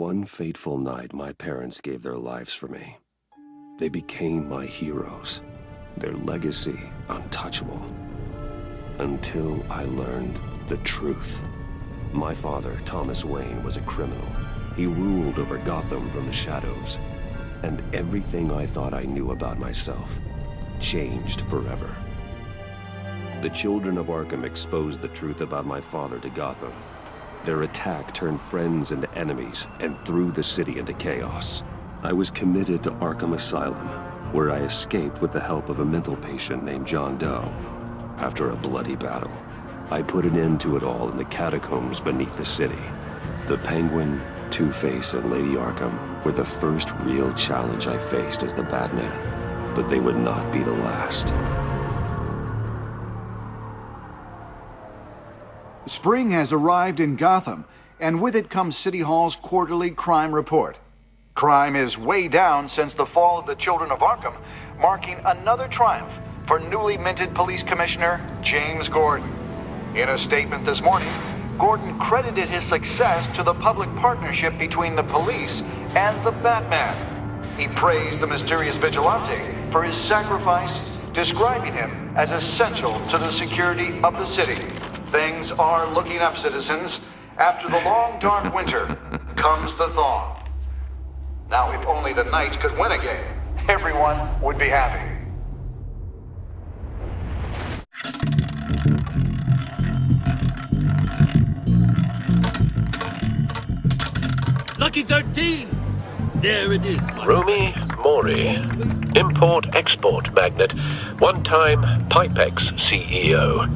One fateful night, my parents gave their lives for me. They became my heroes, their legacy untouchable. Until I learned the truth. My father, Thomas Wayne, was a criminal. He ruled over Gotham from the shadows. And everything I thought I knew about myself changed forever. The children of Arkham exposed the truth about my father to Gotham. Their attack turned friends into enemies and threw the city into chaos. I was committed to Arkham Asylum, where I escaped with the help of a mental patient named John Doe. After a bloody battle, I put an end to it all in the catacombs beneath the city. The Penguin, Two-Face, and Lady Arkham were the first real challenge I faced as the Batman, but they would not be the last. Spring has arrived in Gotham, and with it comes City Hall's quarterly crime report. Crime is way down since the fall of the Children of Arkham, marking another triumph for newly minted Police Commissioner James Gordon. In a statement this morning, Gordon credited his success to the public partnership between the police and the Batman. He praised the mysterious vigilante for his sacrifice, describing him as essential to the security of the city. Things are looking up, citizens. After the long, dark winter comes the thaw. Now, if only the Knights could win a game, everyone would be happy. Lucky 13! There it is. Rumi Mori, import-export magnate, one-time Pipex CEO,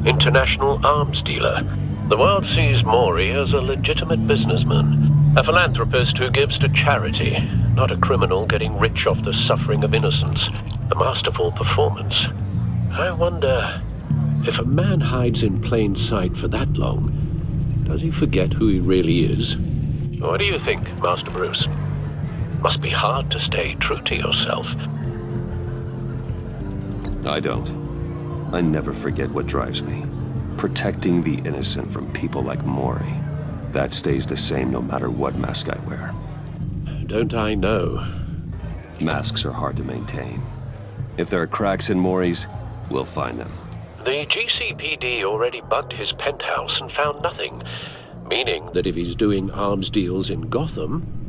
international arms dealer. The world sees Mori as a legitimate businessman, a philanthropist who gives to charity, not a criminal getting rich off the suffering of innocence. A masterful performance. I wonder, if a man hides in plain sight for that long, does he forget who he really is? What do you think, Master Bruce? Must be hard to stay true to yourself. I don't. I never forget what drives me. Protecting the innocent from people like Mori. That stays the same no matter what mask I wear. Don't I know? Masks are hard to maintain. If there are cracks in Mori's, we'll find them. The GCPD already bugged his penthouse and found nothing. Meaning that if he's doing arms deals in Gotham...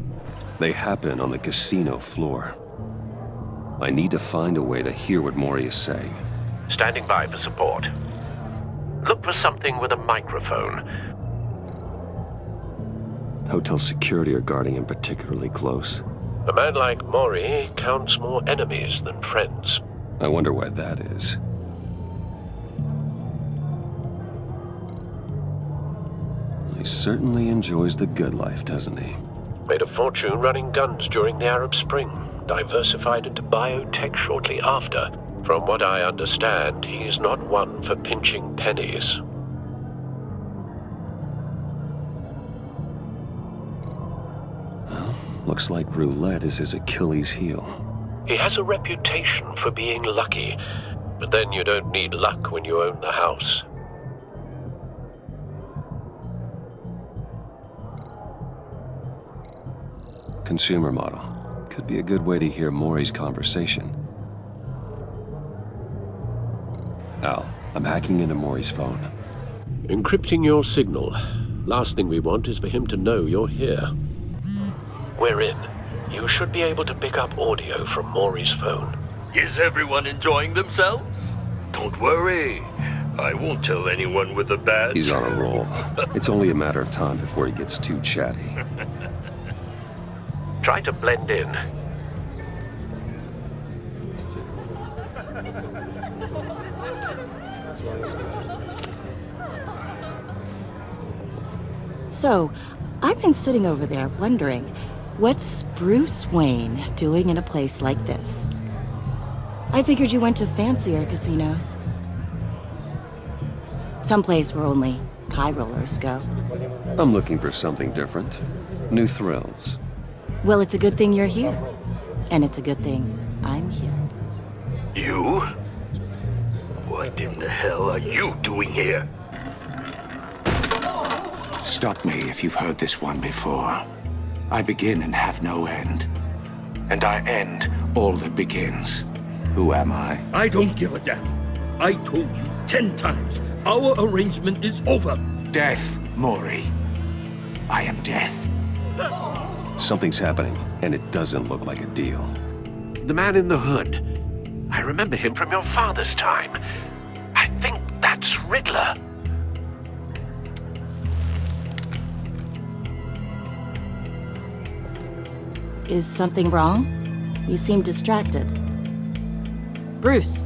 They happen on the casino floor. I need to find a way to hear what Mori is saying. Standing by for support. Look for something with a microphone. Hotel security are guarding him particularly close. A man like Mori counts more enemies than friends. I wonder why that is. He certainly enjoys the good life, doesn't he? Made a fortune running guns during the Arab Spring. Diversified into biotech shortly after. From what I understand, he's not one for pinching pennies. Well, looks like roulette is his Achilles heel. He has a reputation for being lucky, but then you don't need luck when you own the house. Consumer model. Could be a good way to hear Mori's conversation. Al, I'm hacking into Mori's phone. Encrypting your signal. Last thing we want is for him to know you're here. We're in. You should be able to pick up audio from Mori's phone. Is everyone enjoying themselves? Don't worry. I won't tell anyone with a badge. He's on a roll. It's only a matter of time before he gets too chatty. Try to blend in. So, I've been sitting over there wondering, what's Bruce Wayne doing in a place like this? I figured you went to fancier casinos. Someplace where only high rollers go. I'm looking for something different. New thrills. Well, it's a good thing you're here. And it's a good thing I'm here. You? What in the hell are you doing here? Stop me if you've heard this one before. I begin and have no end. And I end all that begins. Who am I? I don't give a damn. I told you 10 times. Our arrangement is over. Death, Maury. I am death. Something's happening, and it doesn't look like a deal. The man in the hood. I remember him from your father's time. I think that's Riddler. Is something wrong? You seem distracted. Bruce.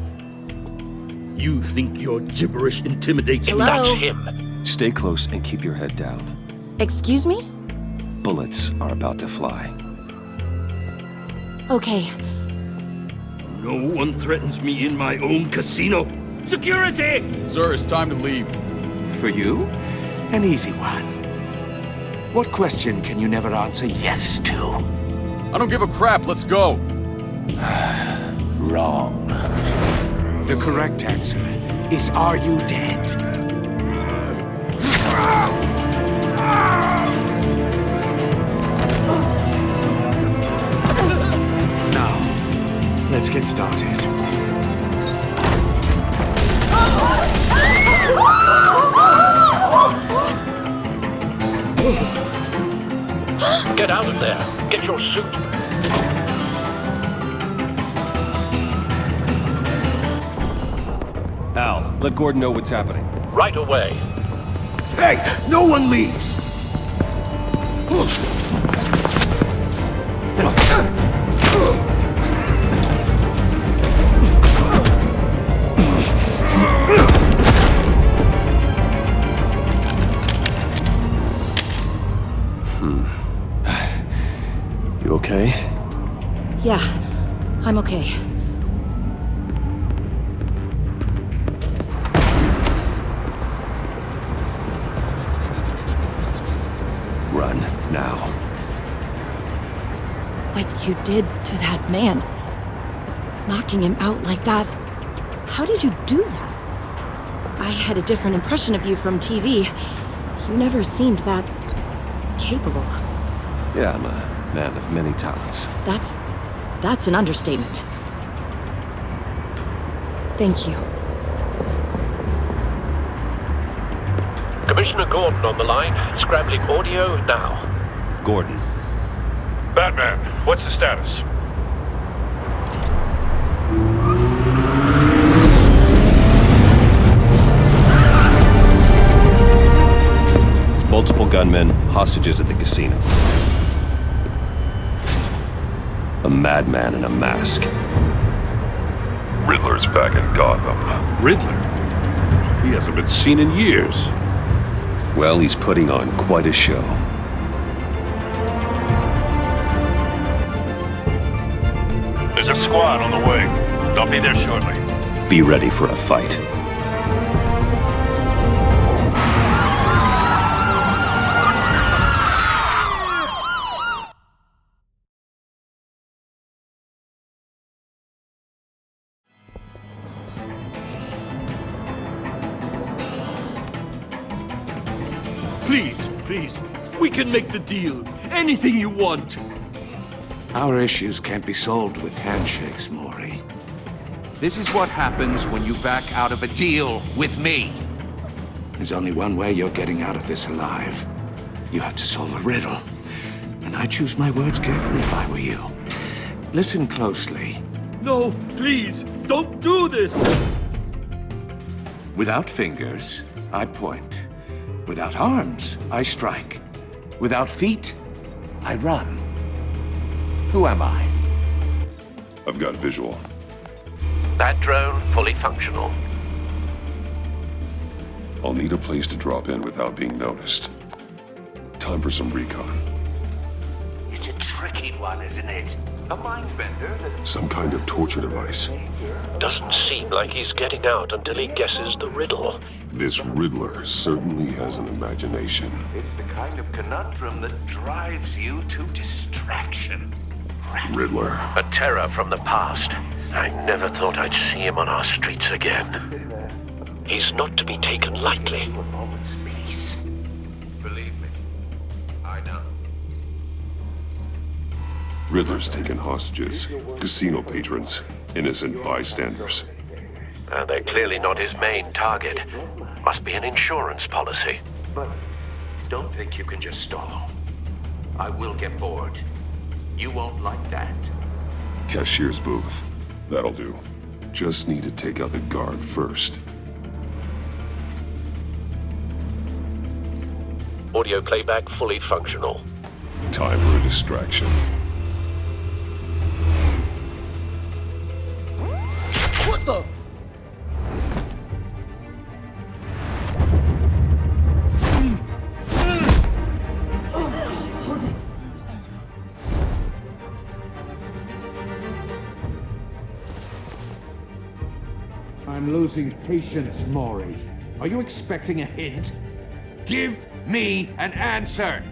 You think your gibberish intimidates me? Hello? That's him. Stay close and keep your head down. Excuse me? Bullets are about to fly. Okay. No one threatens me in my own casino. Security! Sir, it's time to leave. For you, an easy one. What question can you never answer yes to? I don't give a crap, let's go. Wrong. The correct answer is, are you dead? Now, let's get started. Get out of there. Get your suit. Al, let Gordon know what's happening. Right away. Hey, no one leaves! You okay? Yeah, I'm okay. Run, now. What you did to that man. Knocking him out like that. How did you do that? I had a different impression of you from TV. You never seemed that capable. Yeah, I'm a man of many talents. That's an understatement. Thank you. Commissioner Gordon on the line. Scrambling audio now. Gordon. Batman, what's the status? Multiple gunmen, hostages at the casino. A madman in a mask. Riddler's back in Gotham. Riddler? He hasn't been seen in years. Well, he's putting on quite a show. There's a squad on the way. They'll be there shortly. Be ready for a fight. Please, we can make the deal. Anything you want. Our issues can't be solved with handshakes, Maury. This is what happens when you back out of a deal with me. There's only one way you're getting out of this alive. You have to solve a riddle. And I choose my words carefully if I were you. Listen closely. No, please, don't do this. Without fingers, I point. Without arms, I strike. Without feet, I run. Who am I? I've got visual. That drone fully functional. I'll need a place to drop in without being noticed. Time for some recon. It's a tricky one, isn't it? A mind bender that... Some kind of torture device. Doesn't seem like he's getting out until he guesses the riddle. This Riddler certainly has an imagination. It's the kind of conundrum that drives you to distraction. Riddler. A terror from the past. I never thought I'd see him on our streets again. He's not to be taken lightly. A moment's peace. Believe me, I know. Riddler's taken hostages, casino patrons, innocent bystanders. They're clearly not his main target. Must be an insurance policy. But don't think you can just stall. I will get bored. You won't like that. Cashier's booth. That'll do. Just need to take out the guard first. Audio playback fully functional. Time for a distraction. What the? I'm losing patience, Maury. Are you expecting a hint? Give me an answer!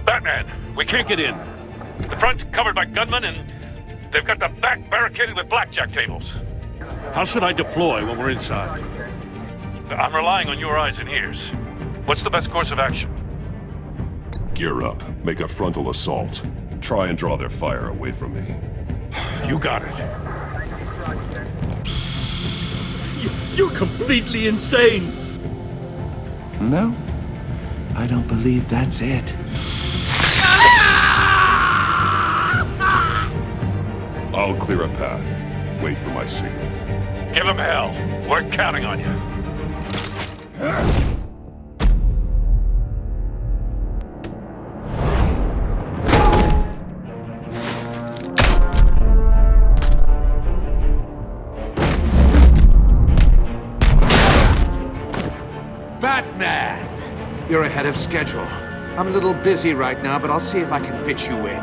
Batman, we can't get in. The front's covered by gunmen, and they've got the back barricaded with blackjack tables. How should I deploy when we're inside? I'm relying on your eyes and ears. What's the best course of action? Gear up. Make a frontal assault. Try and draw their fire away from me. You got it. You're completely insane! No, I don't believe that's it. I'll clear a path. Wait for my signal. Give him hell. We're counting on you. Batman! You're ahead of schedule. I'm a little busy right now, but I'll see if I can fit you in.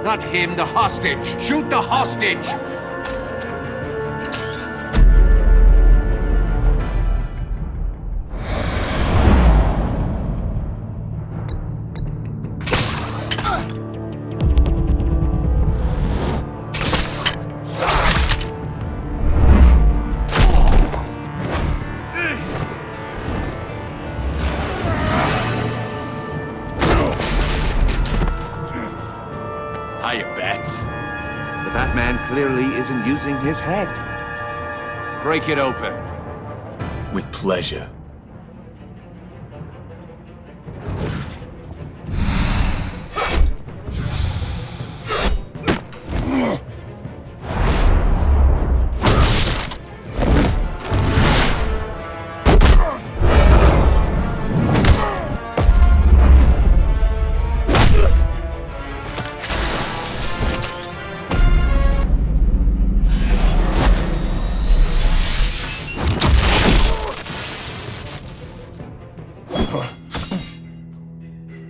Not him, the hostage! Shoot the hostage! Hiya, Bats. The Batman clearly isn't using his head. Break it open. With pleasure.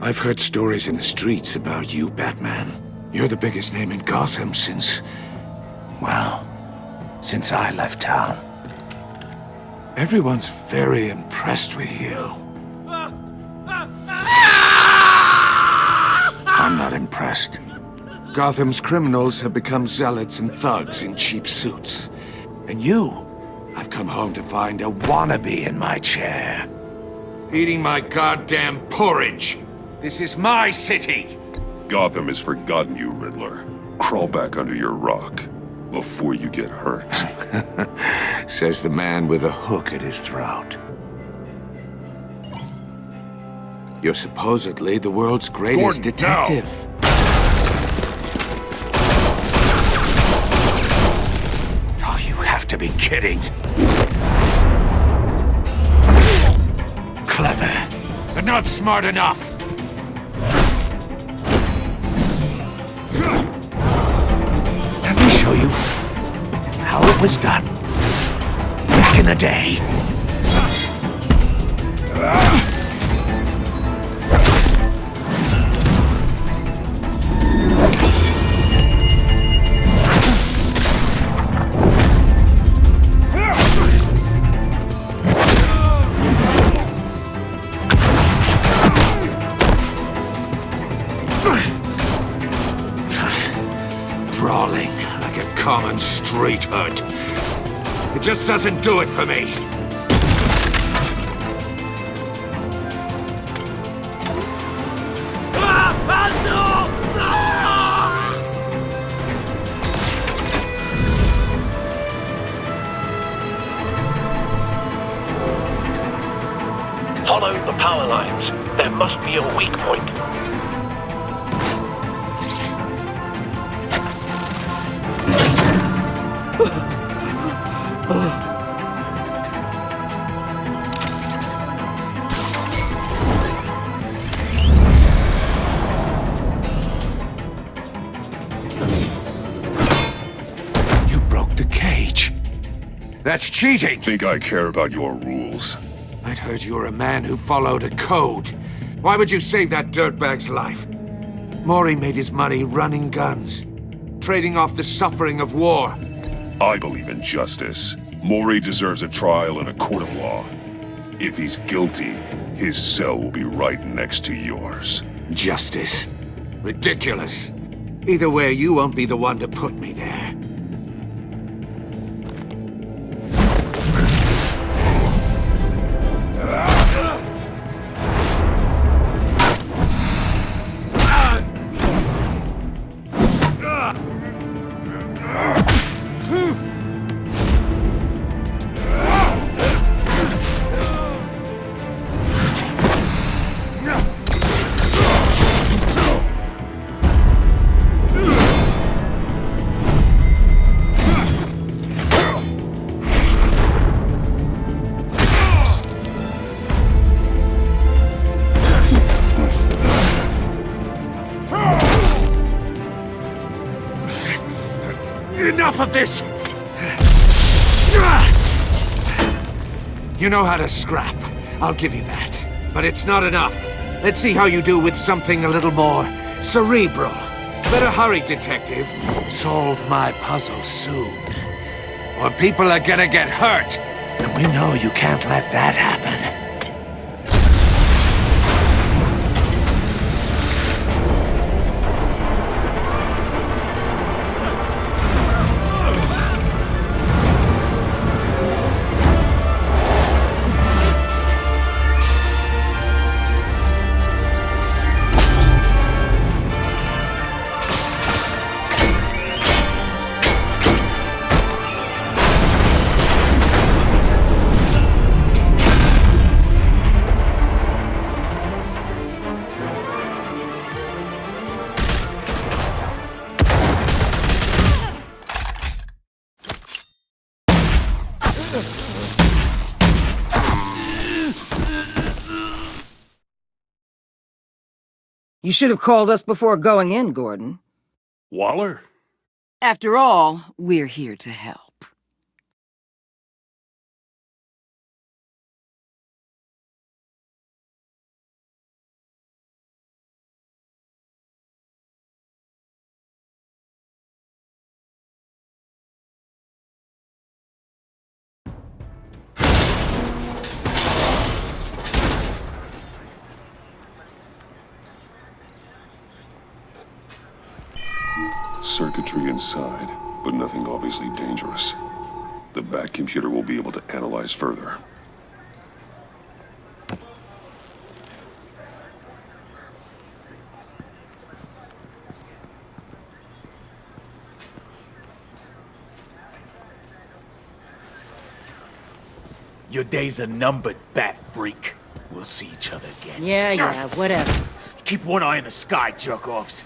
I've heard stories in the streets about you, Batman. You're the biggest name in Gotham since... well, since I left town. Everyone's very impressed with you. I'm not impressed. Gotham's criminals have become zealots and thugs in cheap suits. And you, I've come home to find a wannabe in my chair. Eating my goddamn porridge! This is my city! Gotham has forgotten you, Riddler. Crawl back under your rock before you get hurt. Says the man with a hook at his throat. You're supposedly the world's greatest detective. Oh, you have to be kidding. Clever, but not smart enough! Let me show you how it was done back in the day. Brawling like a common street hood. It just doesn't do it for me. power lines. There must be a weak point. You broke the cage. That's cheating! Think I care about your rules? I'd heard you were a man who followed a code. Why would you save that dirtbag's life? Maury made his money running guns, trading off the suffering of war. I believe in justice. Maury deserves a trial in a court of law. If he's guilty, his cell will be right next to yours. Justice? Ridiculous. Either way, you won't be the one to put me there. Enough of this! You know how to scrap. I'll give you that. But it's not enough. Let's see how you do with something a little more cerebral. Better hurry, detective. Solve my puzzle soon. Or people are gonna get hurt. And we know you can't let that happen. You should have called us before going in, Gordon. Waller? After all, we're here to help. Circuitry inside, but nothing obviously dangerous. The back computer will be able to analyze further. Your days are numbered, bat freak. We'll see each other again. Yeah, whatever. Keep one eye in the sky, jerk-offs.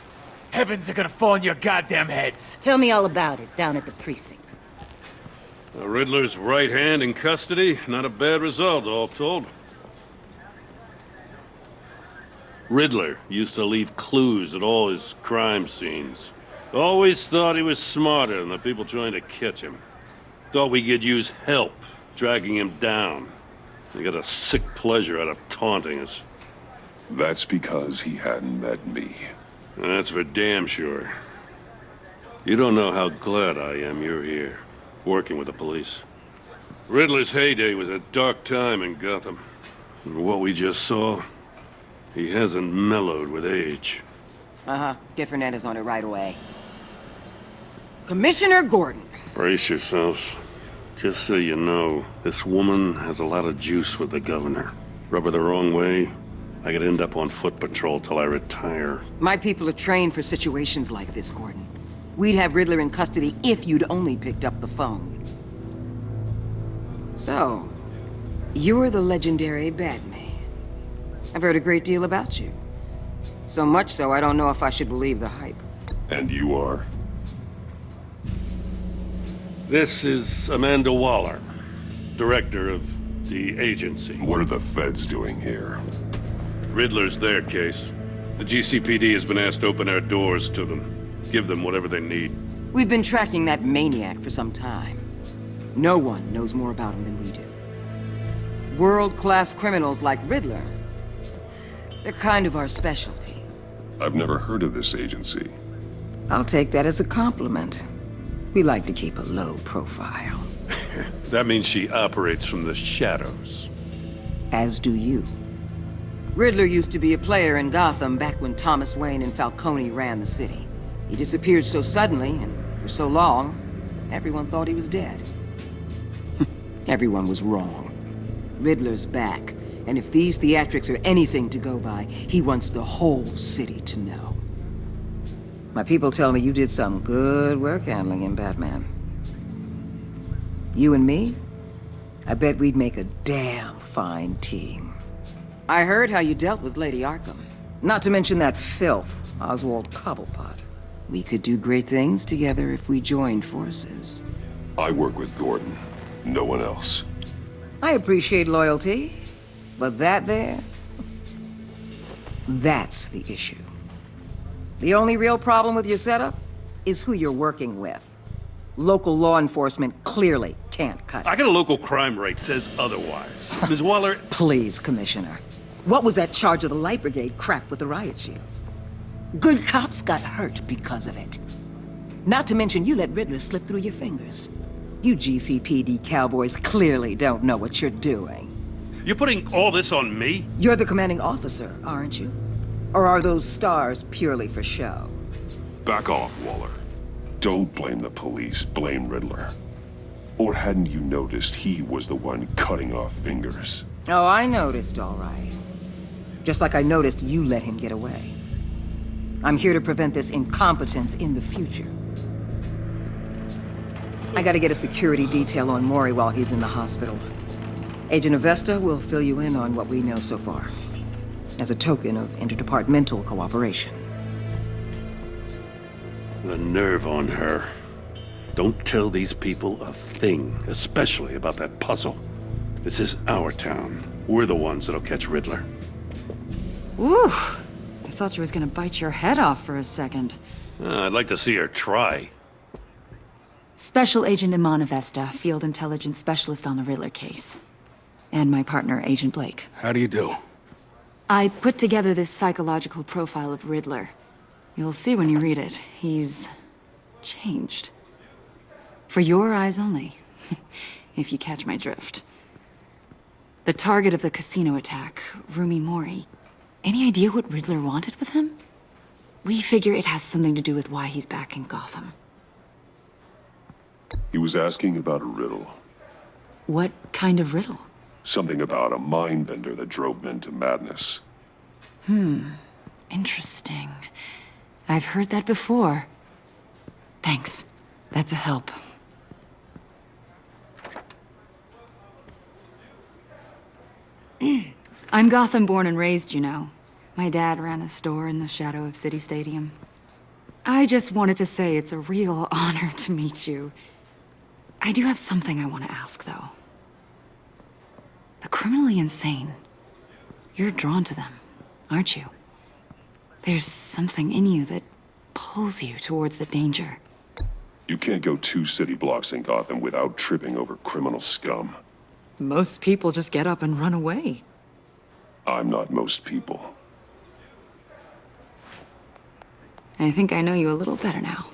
Heavens are gonna fall on your goddamn heads. Tell me all about it down at the precinct. The Riddler's right hand in custody. Not a bad result, all told. Riddler used to leave clues at all his crime scenes. Always thought he was smarter than the people trying to catch him. Thought we could use help, dragging him down. He got a sick pleasure out of taunting us. That's because he hadn't met me. That's for damn sure. You don't know how glad I am you're here, working with the police. Riddler's heyday was a dark time in Gotham. And what we just saw, he hasn't mellowed with age. Get Fernandez on it right away. Commissioner Gordon. Brace yourselves. Just so you know, this woman has a lot of juice with the governor. Rub her the wrong way, I could end up on foot patrol till I retire. My people are trained for situations like this, Gordon. We'd have Riddler in custody if you'd only picked up the phone. So, you're the legendary Batman. I've heard a great deal about you. So much so, I don't know if I should believe the hype. And you are? This is Amanda Waller, director of the agency. What are the feds doing here? Riddler's their case. The GCPD has been asked to open our doors to them. Give them whatever they need. We've been tracking that maniac for some time. No one knows more about him than we do. World-class criminals like Riddler, they're kind of our specialty. I've never heard of this agency. I'll take that as a compliment. We like to keep a low profile. That means she operates from the shadows. As do you. Riddler used to be a player in Gotham back when Thomas Wayne and Falcone ran the city. He disappeared so suddenly, and for so long, everyone thought he was dead. Everyone was wrong. Riddler's back, and if these theatrics are anything to go by, he wants the whole city to know. My people tell me you did some good work handling him, Batman. You and me? I bet we'd make a damn fine team. I heard how you dealt with Lady Arkham. Not to mention that filth, Oswald Cobblepot. We could do great things together if we joined forces. I work with Gordon. No one else. I appreciate loyalty, but that there... that's the issue. The only real problem with your setup is who you're working with. Local law enforcement clearly can't cut it. I got a local crime rate says otherwise. Ms. Waller... Please, Commissioner. What was that charge of the Light Brigade crap with the riot shields? Good cops got hurt because of it. Not to mention you let Riddler slip through your fingers. You GCPD cowboys clearly don't know what you're doing. You're putting all this on me? You're the commanding officer, aren't you? Or are those stars purely for show? Back off, Waller. Don't blame the police, blame Riddler. Or hadn't you noticed he was the one cutting off fingers? Oh, I noticed, all right. Just like I noticed you let him get away. I'm here to prevent this incompetence in the future. I gotta get a security detail on Maury while he's in the hospital. Agent Avesta will fill you in on what we know so far, as a token of interdepartmental cooperation. The nerve on her. Don't tell these people a thing, especially about that puzzle. This is our town. We're the ones that'll catch Riddler. Ooh, I thought you was gonna bite your head off for a second. I'd like to see her try. Special Agent Iman Avesta, Field Intelligence Specialist on the Riddler case. And my partner, Agent Blake. How do you do? I put together this psychological profile of Riddler. You'll see when you read it. He's changed. For your eyes only, if you catch my drift. The target of the casino attack, Rumi Mori. Any idea what Riddler wanted with him? We figure it has something to do with why he's back in Gotham. He was asking about a riddle. What kind of riddle? Something about a mind-bender that drove men to madness. Interesting. I've heard that before. Thanks. That's a help. I'm Gotham born and raised, you know. My dad ran a store in the shadow of City Stadium. I just wanted to say it's a real honor to meet you. I do have something I want to ask, though. The criminally insane. You're drawn to them, aren't you? There's something in you that pulls you towards the danger. You can't go 2 city blocks in Gotham without tripping over criminal scum. Most people just get up and run away. I'm not most people. I think I know you a little better now.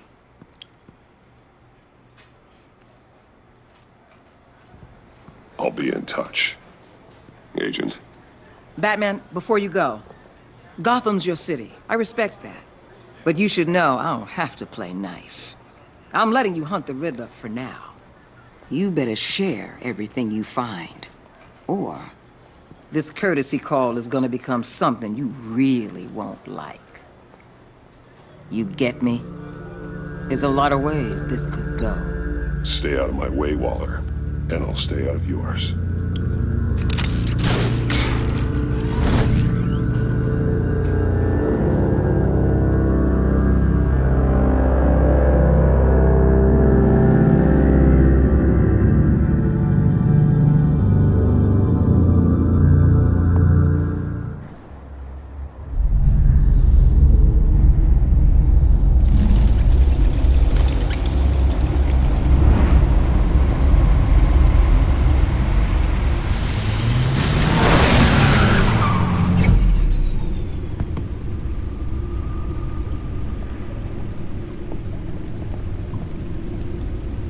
I'll be in touch, Agent. Batman, before you go, Gotham's your city. I respect that. But you should know I don't have to play nice. I'm letting you hunt the Riddler for now. You better share everything you find. Or this courtesy call is gonna become something you really won't like. You get me? There's a lot of ways this could go. Stay out of my way, Waller, and I'll stay out of yours.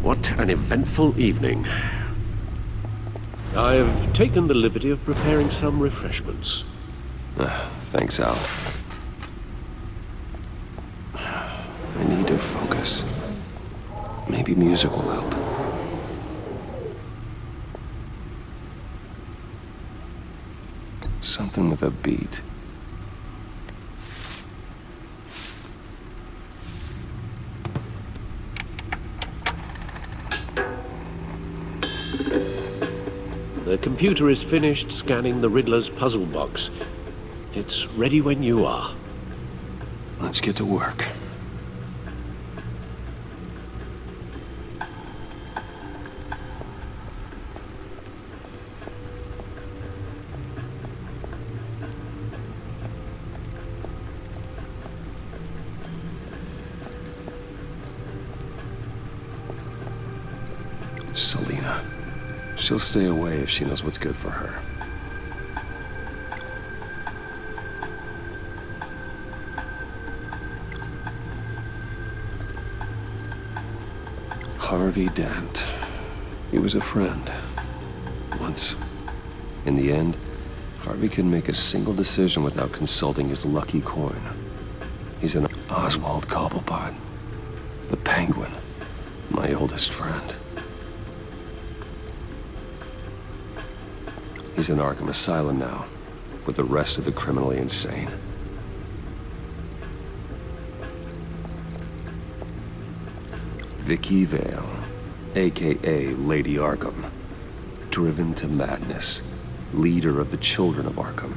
What an eventful evening. I've taken the liberty of preparing some refreshments. Thanks, Al. I need to focus. Maybe music will help. Something with a beat. The computer is finished scanning the Riddler's puzzle box. It's ready when you are. Let's get to work. Selina. She'll stay away if she knows what's good for her. Harvey Dent. He was a friend. Once. In the end, Harvey couldn't make a single decision without consulting his lucky coin. He's an Oswald Cobblepot. The Penguin. My oldest friend. He's in Arkham Asylum now, with the rest of the criminally insane. Vicky Vale, a.k.a. Lady Arkham. Driven to madness, leader of the Children of Arkham.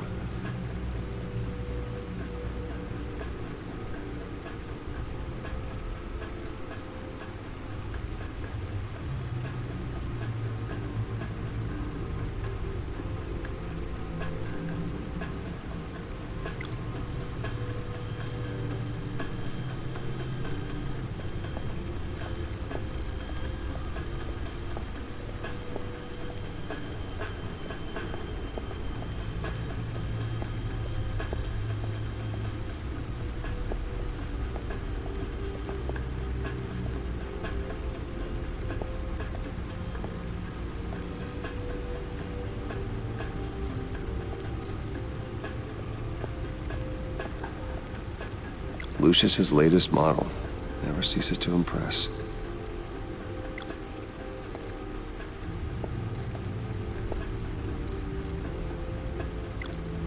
Lucius's latest model. Never ceases to impress.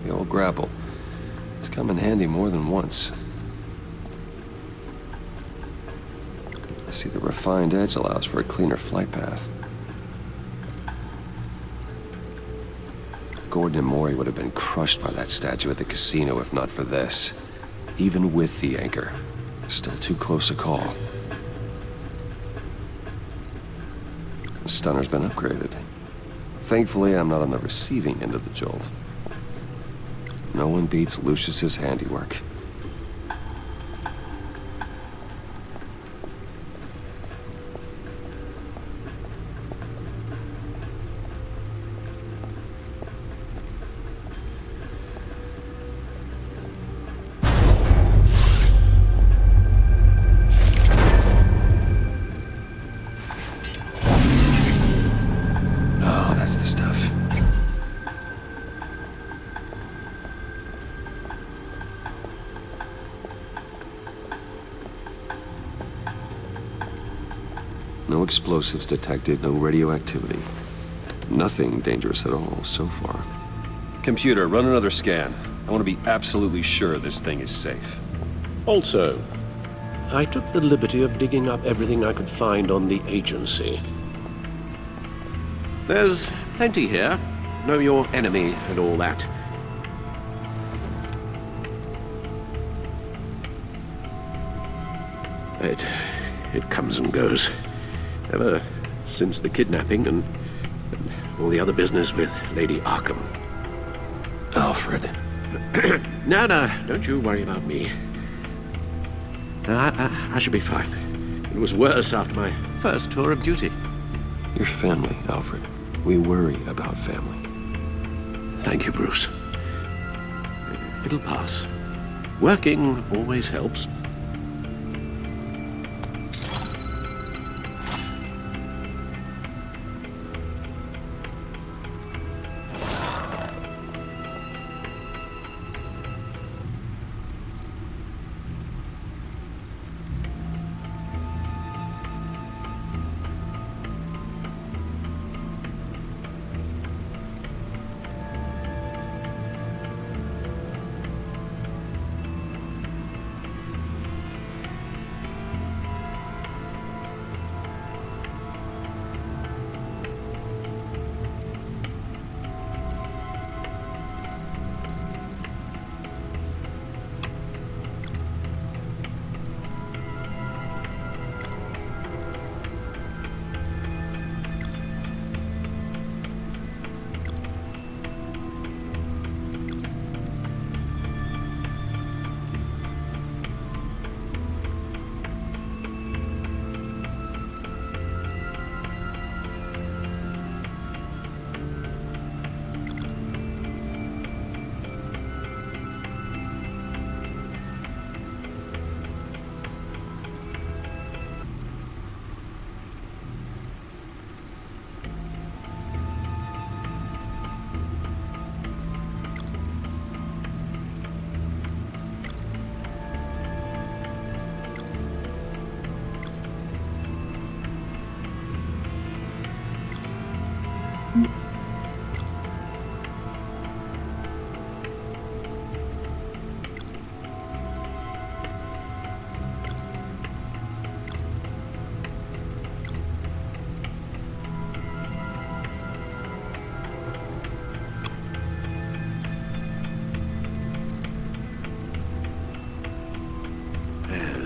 The old grapple. It's come in handy more than once. I see the refined edge allows for a cleaner flight path. Gordon and Maury would have been crushed by that statue at the casino if not for this. Even with the anchor, still too close a call. The stunner's been upgraded. Thankfully, I'm not on the receiving end of the jolt. No one beats Lucius's handiwork. That's the stuff. No explosives detected, no radioactivity. Nothing dangerous at all so far. Computer, run another scan. I want to be absolutely sure this thing is safe. Also, I took the liberty of digging up everything I could find on the agency. There's plenty here. Know your enemy and all that. It comes and goes. Ever since the kidnapping and all the other business with Lady Arkham. Alfred. No, don't you worry about me. I should be fine. It was worse after my first tour of duty. Your family, Alfred. We worry about family. Thank you, Bruce. It'll pass. Working always helps.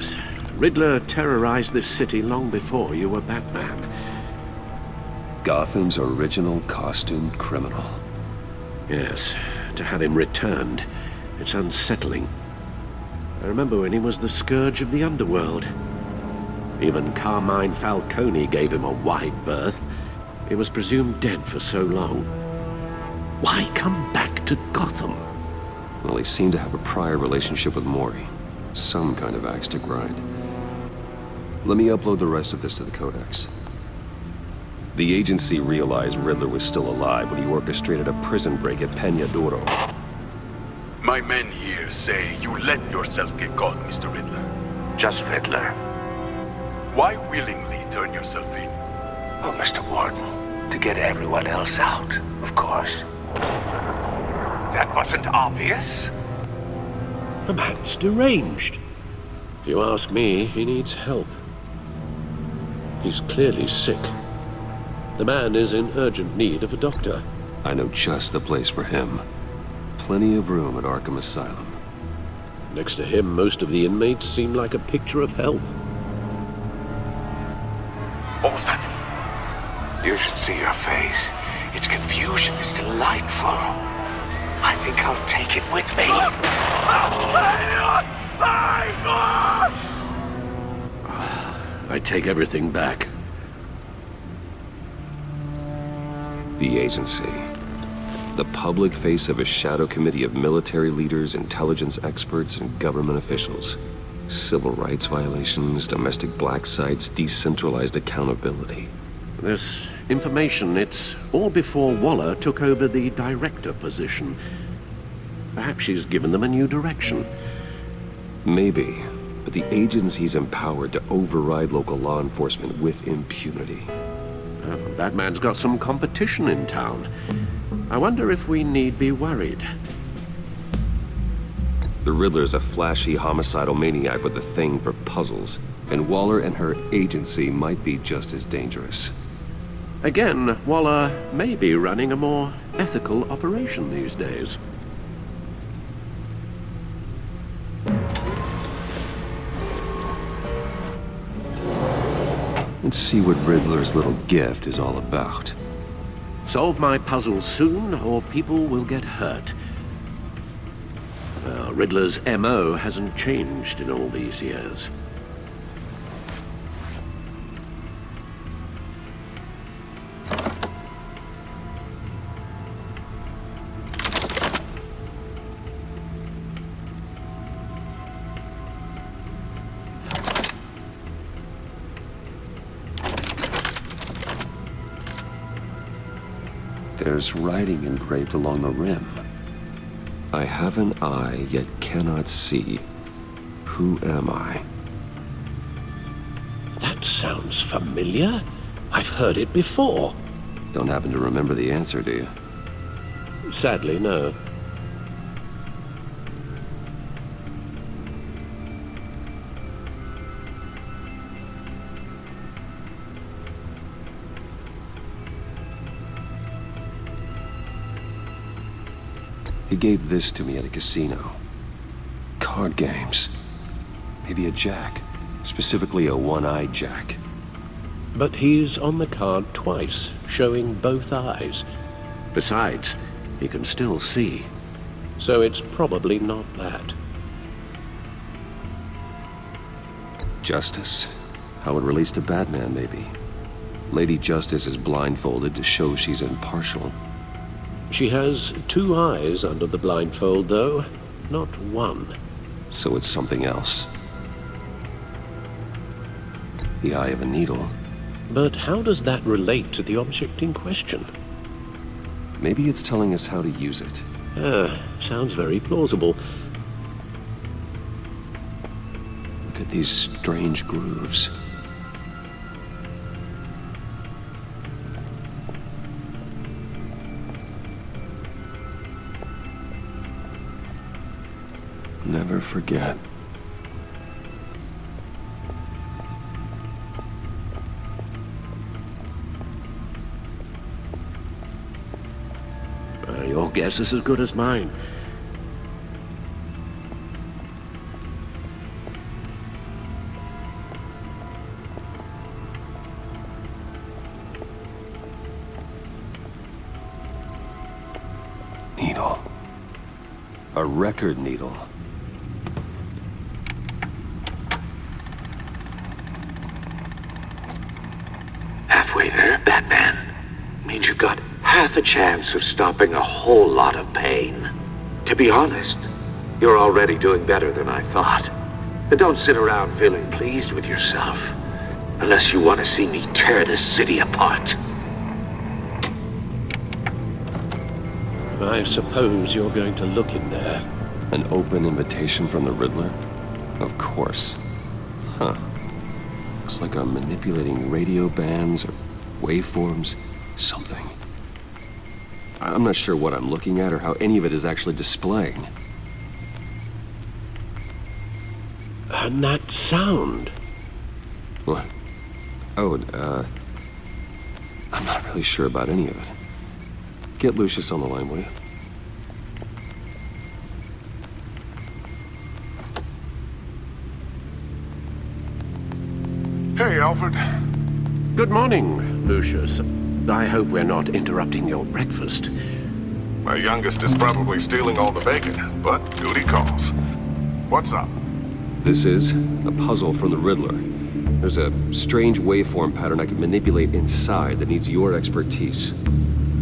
Yes. Riddler terrorized this city long before you were Batman. Gotham's original costumed criminal. Yes. To have him returned, it's unsettling. I remember when he was the scourge of the underworld. Even Carmine Falcone gave him a wide berth. He was presumed dead for so long. Why come back to Gotham? Well, he seemed to have a prior relationship with Mori. Some kind of axe to grind. Let me upload the rest of this to the Codex. The agency realized Riddler was still alive when he orchestrated a prison break at Peña Duro. My men here say you let yourself get caught, Mr. Riddler. Just Riddler. Why willingly turn yourself in? Oh, Mr. Warden, to get everyone else out, of course. That wasn't obvious. The man's deranged. If you ask me, he needs help. He's clearly sick. The man is in urgent need of a doctor. I know just the place for him. Plenty of room at Arkham Asylum. Next to him, most of the inmates seem like a picture of health. What was that? You should see your face. Its confusion is delightful. I think I'll take it with me. I take everything back. The agency. The public face of a shadow committee of military leaders, intelligence experts, and government officials. Civil rights violations, domestic black sites, decentralized accountability. This information, it's all before Waller took over the director position. Perhaps she's given them a new direction. Maybe, but the agency's empowered to override local law enforcement with impunity. Batman's got some competition in town. I wonder if we need be worried. The Riddler's a flashy homicidal maniac with a thing for puzzles, and Waller and her agency might be just as dangerous. Again, Waller may be running a more ethical operation these days. Let's see what Riddler's little gift is all about. Solve my puzzle soon, or people will get hurt. Well, Riddler's M.O. hasn't changed in all these years. There's writing engraved along the rim. I have an eye, yet cannot see. Who am I? That sounds familiar. I've heard it before. Don't happen to remember the answer, do you? Sadly, no. He gave this to me at a casino. Card games. Maybe a jack. Specifically a one-eyed jack. But he's on the card twice, showing both eyes. Besides, he can still see. So it's probably not that. Justice. How it relates to Batman, maybe. Lady Justice is blindfolded to show she's impartial. She has two eyes under the blindfold, though, not one. So it's something else. The eye of a needle. But how does that relate to the object in question? Maybe it's telling us how to use it. Sounds very plausible. Look at these strange grooves. Never forget. Your guess is as good as mine. A record needle. Halfway there, Batman. Means you've got half a chance of stopping a whole lot of pain. To be honest, you're already doing better than I thought. But don't sit around feeling pleased with yourself. Unless you want to see me tear this city apart. I suppose you're going to look in there. An open invitation from the Riddler? Of course. Huh. Looks like I'm manipulating radio bands or waveforms. Something. I'm not sure what I'm looking at or how any of it is actually displaying. And that sound. What? Oh, I'm not really sure about any of it. Get Lucius on the line, will you? Hey, Alfred. Good morning, Lucius. I hope we're not interrupting your breakfast. My youngest is probably stealing all the bacon, but duty calls. What's up? This is a puzzle from the Riddler. There's a strange waveform pattern I can manipulate inside that needs your expertise.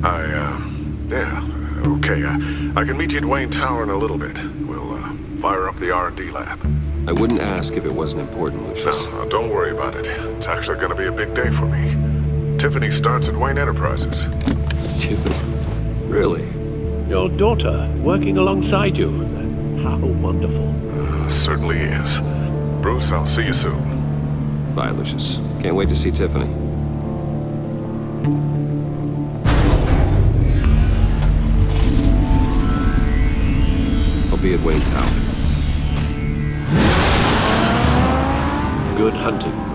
Yeah, okay. I can meet you at Wayne Tower in a little bit. We'll, fire up the R&D lab. I wouldn't ask if it wasn't important, Lucius. No, don't worry about it. It's actually gonna be a big day for me. Tiffany starts at Wayne Enterprises. Tiffany? Really? Your daughter working alongside you. How wonderful. Certainly is. Bruce, I'll see you soon. Bye, Lucius. Can't wait to see Tiffany. I'll be at Wayne Tower. Good hunting.